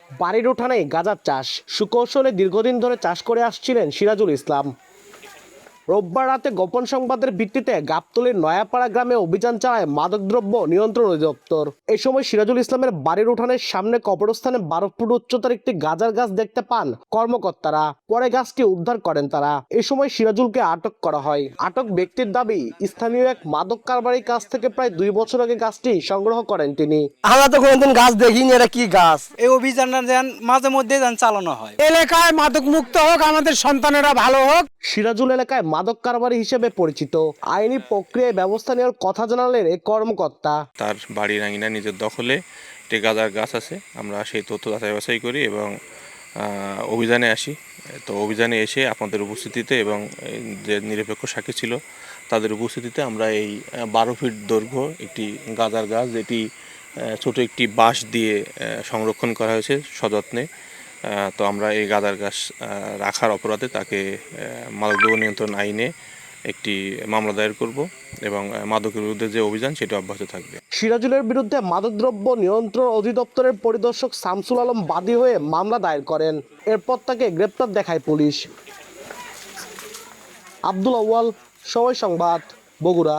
বাড়ির উঠানে গাঁজার চাষ সুকৌশলে দীর্ঘদিন ধরে চাষ করে আসছিলেন সিরাজুল ইসলাম। রোববার রাতে গোপন সংবাদের ভিত্তিতে গাবতলীর নয়াপাড়া গ্রামে অভিযান চালায় মাদকদ্রব্য নিয়ন্ত্রণ অধিদপ্তর। এই সময় সিরাজুল ইসলামের বাড়ির উঠানের সামনে কবরস্থানে 12 ফুট উচ্চতার একটি গাঁজার গাছ দেখতে পান কর্মকর্তারা। পরে গাছটি উদ্ধার করেন তারা। এই সময় সিরাজুলকে আটক করা হয়। আটক ব্যক্তির দাবি, স্থানীয় এক মাদক কারবারির কাছ থেকে প্রায় 2 বছর আগে গাছটি সংগ্রহ করেন তিনি। আমরা তো কোনোদিন গাছ দেখিনি, এটা কি গাছ? এই অভিযানটা যেন মাঝে মধ্যে চালানো হয়। এলাকায় মাদক মুক্ত হোক, আমাদের সন্তানেরা ভালো হোক। সিরাজুল এলাকায় মাদক কারবারি হিসেবে পরিচিত। আইনি প্রক্রিয়ায় ব্যবস্থা নেওয়ার কথা জানালেন এই কর্মকর্তা। তার বাড়ির আঙিনা নিজের দখলে একটি গাঁজার গাছ আছে। আমরা সেই তথ্য যাচাই বাছাই করি এবং অভিযানে আসি। তো অভিযানে এসে আপনাদের উপস্থিতিতে এবং যে নিরপেক্ষ সাক্ষী ছিল তাদের উপস্থিতিতে আমরা এই 12 ফিট দৈর্ঘ্য একটি গাঁজার গাছ, যেটি ছোট একটি বাঁশ দিয়ে সংরক্ষণ করা হয়েছে সযত্নে। তো আমরা এই গাঁজার গাছ রাখার অপরাধে তাকে মাদকদ্রব্য নিয়ন্ত্রণ আইনে একটি মামলা দায়ের করব এবং মাদকের বিরুদ্ধে যে অভিযান সেটা অব্যাহত থাকবে। সিরাজুলের বিরুদ্ধে মাদকদ্রব্য নিয়ন্ত্রণ অধিদপ্তরের পরিদর্শক শামসুল আলম বাদী হয়ে মামলা দায়ের করেন। এরপর তাকে গ্রেপ্তার দেখায় পুলিশ। আব্দুল আউয়াল, সময় সংবাদ, বগুড়া।